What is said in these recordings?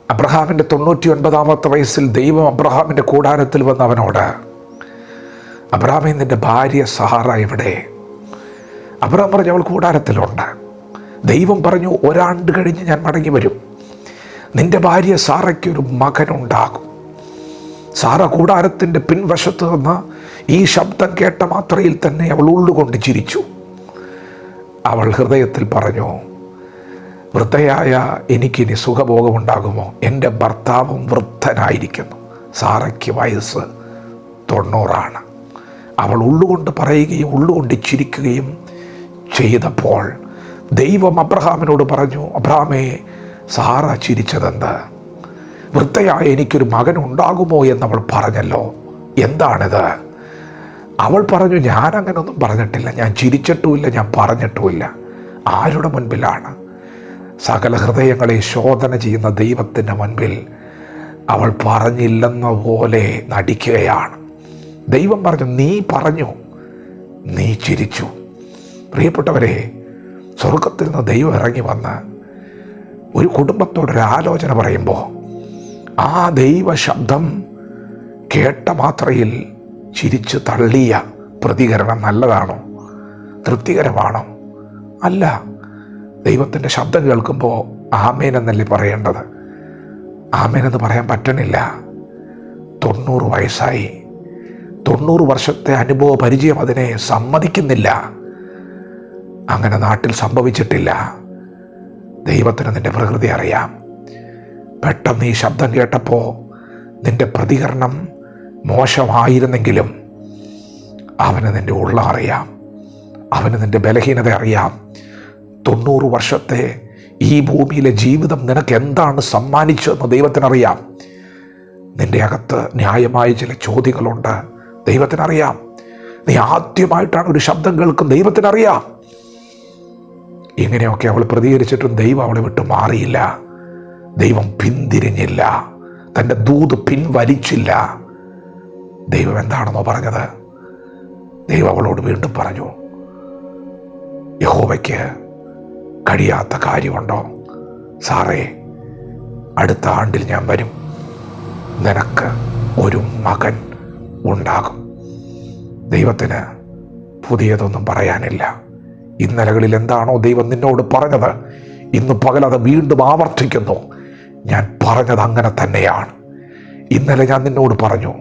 അബ്രഹാമിൻ്റെ 99-ാമത്തെ വയസ്സിൽ ദൈവം അബ്രഹാമിൻ്റെ കൂടാരത്തിൽ വന്ന് അവനോട്, അബ്രഹാമേ, നിൻ്റെ ഭാര്യ സാറ എവിടെ? അബ്രഹാം പറഞ്ഞു, അവൾ കൂടാരത്തിലുണ്ട്. ദൈവം പറഞ്ഞു, ഒരാണ്ട് കഴിഞ്ഞ് ഞാൻ മടങ്ങി വരും, നിൻ്റെ ഭാര്യ സാറയ്ക്കൊരു മകനുണ്ടാകും. സാറ കൂടാരത്തിൻ്റെ പിൻവശത്ത് നിന്ന് ഈ ശബ്ദം കേട്ട മാത്രയിൽ തന്നെ അവൾ ഉള്ളുകൊണ്ട് ചിരിച്ചു. അവൾ ഹൃദയത്തിൽ പറഞ്ഞു, വൃദ്ധയായ എനിക്കിനി സുഖഭോഗമുണ്ടാകുമോ? എൻ്റെ ഭർത്താവും വൃദ്ധനായിരിക്കുന്നു, സാറയ്ക്ക് വയസ്സ് 90. അവൾ ഉള്ളുകൊണ്ട് പറയുകയും ഉള്ളുകൊണ്ട് ചിരിക്കുകയും ചെയ്തപ്പോൾ ദൈവം അബ്രഹാമിനോട് പറഞ്ഞു, അബ്രഹാമേ, സാറ ചിരിച്ചതെന്ത്? വൃദ്ധയായ എനിക്കൊരു മകൻ ഉണ്ടാകുമോ എന്നവൾ പറഞ്ഞല്ലോ, എന്താണിത്? അവൾ പറഞ്ഞു, ഞാനങ്ങനൊന്നും പറഞ്ഞിട്ടില്ല, ഞാൻ ചിരിച്ചിട്ടുമില്ല, ഞാൻ പറഞ്ഞിട്ടുമില്ല. ആരുടെ മുൻപിലാണ്? സകല ഹൃദയങ്ങളെ ശോധന ചെയ്യുന്ന ദൈവത്തിൻ്റെ മുൻപിൽ അവൾ പറഞ്ഞില്ലെന്ന പോലെ നടിക്കുകയാണ്. ദൈവം പറഞ്ഞു, നീ പറഞ്ഞു, നീ ചിരിച്ചു. പ്രിയപ്പെട്ടവരെ, സ്വർഗത്തിൽ നിന്ന് ദൈവം ഇറങ്ങി വന്ന് ഒരു കുടുംബത്തോടൊരു ആലോചന പറയുമ്പോൾ ആ ദൈവ ശബ്ദം കേട്ട മാത്രയിൽ ചിരിച്ചു തള്ളിയ പ്രതികരണം നല്ലതാണോ? തൃപ്തികരമാണോ? അല്ല. ദൈവത്തിൻ്റെ ശബ്ദം കേൾക്കുമ്പോൾ ആമേൻ എന്നല്ലേ പറയേണ്ടത്. ആമേൻ എന്ന് പറയാൻ പറ്റണില്ല. 90 വയസ്സായി, 90 വർഷത്തെ അനുഭവ പരിചയം അതിനെ സമ്മതിക്കുന്നില്ല. അങ്ങനെ നാട്ടിൽ സംഭവിച്ചിട്ടില്ല. ദൈവത്തിന് നിൻ്റെ പ്രകൃതി അറിയാം. പെട്ടെന്ന് ഈ ശബ്ദം കേട്ടപ്പോൾ നിൻ്റെ പ്രതികരണം മോശമായിരുന്നെങ്കിലും അവന് നിൻ്റെ ഉള്ളം അറിയാം, അവന് നിൻ്റെ ബലഹീനത അറിയാം. 90 വർഷത്തെ ഈ ഭൂമിയിലെ ജീവിതം നിനക്ക് എന്താണ് സമ്മാനിച്ചതെന്ന് ദൈവത്തിനറിയാം. നിൻ്റെ അകത്ത് ന്യായമായ ചില ചോദ്യങ്ങളുണ്ട്, ദൈവത്തിനറിയാം. നീ ആദ്യമായിട്ടാണ് ഒരു ശബ്ദം കേൾക്കുന്നത്, ദൈവത്തിനറിയാം. ഇങ്ങനെയൊക്കെ അവൾ പ്രതികരിച്ചിട്ടും ദൈവം അവളെ വിട്ട് മാറിയില്ല. ദൈവം പിന്തിരിഞ്ഞില്ല, തൻ്റെ ദൂത് പിൻവലിച്ചില്ല. ദൈവം എന്താണെന്നോ പറഞ്ഞത്? ദൈവം അവളോട് വീണ്ടും പറഞ്ഞു, യഹോവയ്ക്ക് കഴിയാത്ത കാര്യമുണ്ടോ? സാറേ, അടുത്ത ആണ്ടിൽ ഞാൻ വരും, നിനക്ക് ഒരു മകൻ ഉണ്ടാകും. ദൈവത്തിന് പുതിയതൊന്നും പറയാനില്ല. ഇന്നലകളിൽ എന്താണോ ദൈവം നിന്നോട് പറഞ്ഞത്, ഇന്ന് പകൽ അത് വീണ്ടും ആവർത്തിക്കുന്നു. ഞാൻ പറഞ്ഞത് അങ്ങനെ തന്നെയാണ്. ഇന്നലെ ഞാൻ നിന്നോട് പറഞ്ഞു,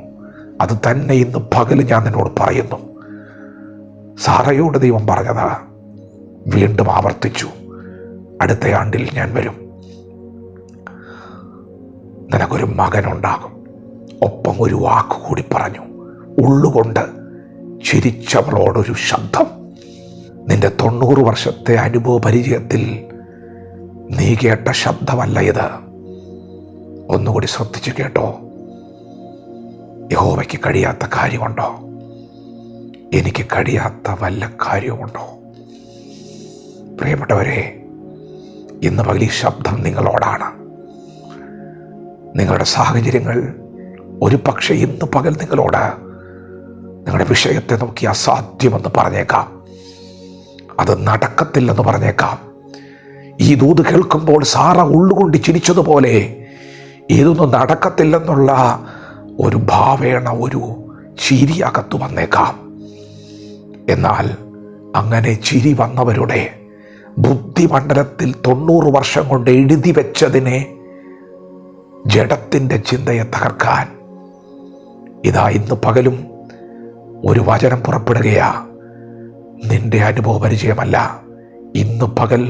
അത് തന്നെ ഇന്ന് പകൽ ഞാൻ നിന്നോട് പറയുന്നു. സാറയോട് ദൈവം പറഞ്ഞത് വീണ്ടും ആവർത്തിച്ചു, അടുത്ത ആണ്ടിൽ ഞാൻ വരും, നിനക്കൊരു മകനുണ്ടാകും. ഒപ്പം ഒരു വാക്കുകൂടി പറഞ്ഞു. ഉള്ളുകൊണ്ട് ചിരിച്ചവളോടൊരു ശബ്ദം. നിന്റെ 90 വർഷത്തെ അനുഭവ പരിചയത്തിൽ നീ കേട്ട ശബ്ദമല്ല ഇത്. ഒന്നുകൂടി ശ്രദ്ധിച്ചു കേട്ടോ. യഹോവയ്ക്ക് കഴിയാത്ത കാര്യമുണ്ടോ? എനിക്ക് കഴിയാത്ത വല്ല കാര്യവുമുണ്ടോ? പ്രിയപ്പെട്ടവരെ, ഇന്ന് പകൽ ഈ ശബ്ദം നിങ്ങളോടാണ്. നിങ്ങളുടെ സാഹചര്യങ്ങൾ ഒരു പക്ഷേ ഇന്ന് പകൽ നിങ്ങളോട് നിങ്ങളുടെ വിഷയത്തെ നോക്കി അസാധ്യമെന്ന് പറഞ്ഞേക്കാം, അത് നടക്കത്തില്ലെന്ന് പറഞ്ഞേക്കാം. ഈ ദൂത് കേൾക്കുമ്പോൾ സാറ ഉള്ളുകൊണ്ട് ചിരിച്ചതുപോലെ ഇതൊന്നും നടക്കത്തില്ലെന്നുള്ള ഒരു ഭാവേണ, ഒരു ചിരി അകത്തു വന്നേക്കാം. എന്നാൽ അങ്ങനെ ചിരി വന്നവരുടെ ബുദ്ധിമണ്ഡലത്തിൽ 90 വർഷം കൊണ്ട് എഴുതി വെച്ചതിനെ, ജഡത്തിൻ്റെ ചിന്തയെ തകർക്കാൻ ഇതാ ഇന്ന് പകലും ഒരു വചനം പുറപ്പെടുകയാ. നിന്റെ അനുഭവ പരിചയമല്ല, ഇന്ന് പകൽ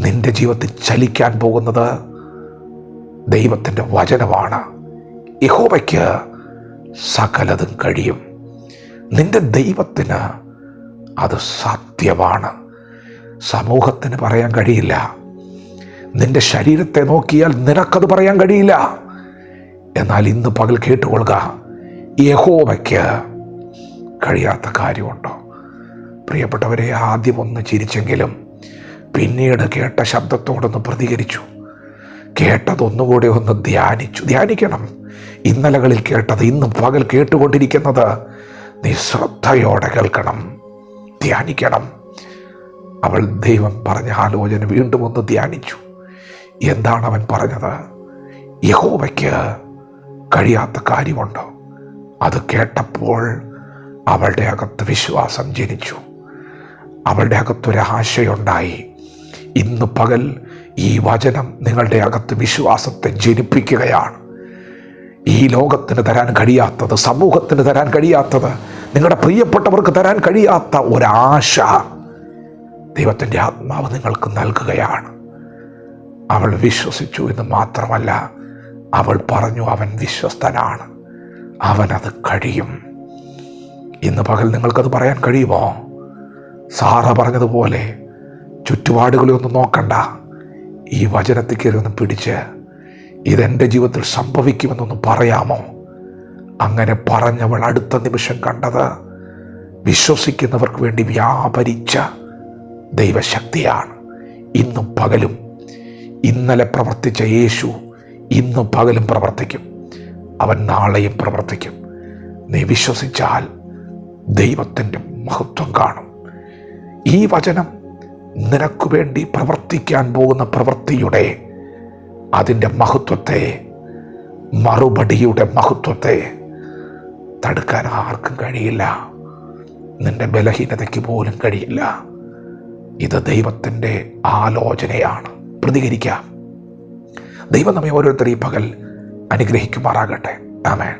നിന്റെ ജീവിതത്തിൽ ചലിക്കാൻ പോകുന്നത് ദൈവത്തിൻ്റെ വചനമാണ്. യഹോവയ്ക്ക് സകലതും കഴിയും. നിന്റെ ദൈവത്തിന് അത് സാധ്യമാണ്. സമൂഹത്തിന് പറയാൻ കഴിയില്ല. നിന്റെ ശരീരത്തെ നോക്കിയാൽ നിനക്കത് പറയാൻ കഴിയില്ല. എന്നാൽ ഇന്ന് പകൽ കേട്ടുകൊള്ളുക, യഹോവയ്ക്ക് കഴിയാത്ത കാര്യമുണ്ടോ? പ്രിയപ്പെട്ടവരെ, ആദ്യം ഒന്ന് ചിരിച്ചെങ്കിലും പിന്നീട് കേട്ട ശബ്ദത്തോടൊന്ന് പ്രതികരിച്ചു. കേട്ടതൊന്നുകൂടെ ഒന്ന് ധ്യാനിക്കണം. ഇന്നലകളിൽ കേട്ടത് ഇന്ന് പകൽ കേട്ടുകൊണ്ടിരിക്കുന്നത് നീ ശ്രദ്ധയോടെ കേൾക്കണം, ധ്യാനിക്കണം. അവൾ ദൈവം പറഞ്ഞ ആലോചന വീണ്ടും ഒന്ന് ധ്യാനിച്ചു. എന്താണ് അവൻ പറഞ്ഞത്? യഹോവയ്ക്ക് കഴിയാത്ത കാര്യമുണ്ടോ? അത് കേട്ടപ്പോൾ അവളുടെ അകത്ത് വിശ്വാസം ജനിച്ചു. അവളുടെ അകത്തൊരാശയുണ്ടായി. ഇന്ന് പകൽ ഈ വചനം നിങ്ങളുടെ അകത്ത് വിശ്വാസത്തെ ജനിപ്പിക്കുകയാണ്. ഈ ലോകത്തിന് തരാൻ കഴിയാത്തത്, സമൂഹത്തിന് തരാൻ കഴിയാത്തത്, നിങ്ങളുടെ പ്രിയപ്പെട്ടവർക്ക് തരാൻ കഴിയാത്ത ഒരാശ ദൈവത്തിൻ്റെ ആത്മാവ് നിങ്ങൾക്ക് നൽകുകയാണ്. അവൾ വിശ്വസിച്ചു എന്ന് മാത്രമല്ല, അവൾ പറഞ്ഞു അവൻ വിശ്വസ്തനാണ്, അവനത് കഴിയും. ഇന്ന് പകൽ നിങ്ങൾക്കത് പറയാൻ കഴിയുമോ? സാറ പറഞ്ഞതുപോലെ ചുറ്റുപാടുകളെ ഒന്നും നോക്കണ്ട, ഈ വചനത്തിൽ കയറി ഒന്ന് പിടിച്ച് ഇതെൻ്റെ ജീവിതത്തിൽ സംഭവിക്കുമെന്നൊന്ന് പറയാമോ? അങ്ങനെ പറഞ്ഞവൾ അടുത്ത നിമിഷം കണ്ടത് വിശ്വസിക്കുന്നവർക്ക് വേണ്ടി വ്യാപരിച്ച ദൈവശക്തിയാണ്. ഇന്നും പകലും ഇന്നലെ പ്രവർത്തിച്ച യേശു ഇന്നും പകലും പ്രവർത്തിക്കും. അവൻ നാളെയും പ്രവർത്തിക്കും. നീ വിശ്വസിച്ചാൽ ദൈവത്തിൻ്റെ മഹത്വം കാണും. ഈ വചനം നിനക്ക് വേണ്ടി പ്രവർത്തിക്കാൻ പോകുന്ന പ്രവൃത്തിയുടെ അതിൻ്റെ മഹത്വത്തെ, മറുപടിയുടെ മഹത്വത്തെ തടുക്കാൻ ആർക്കും കഴിയില്ല. നിന്റെ ബലഹീനതയ്ക്ക് പോലും കഴിയില്ല. ഇത് ദൈവത്തിൻ്റെ ആലോചനയാണ്. പ്രതികരിക്കാം. ദൈവം നമ്മെ ഓരോരുത്തരെയും പകൽ അനുഗ്രഹിക്കുമാറാകട്ടെ. ആമേൻ.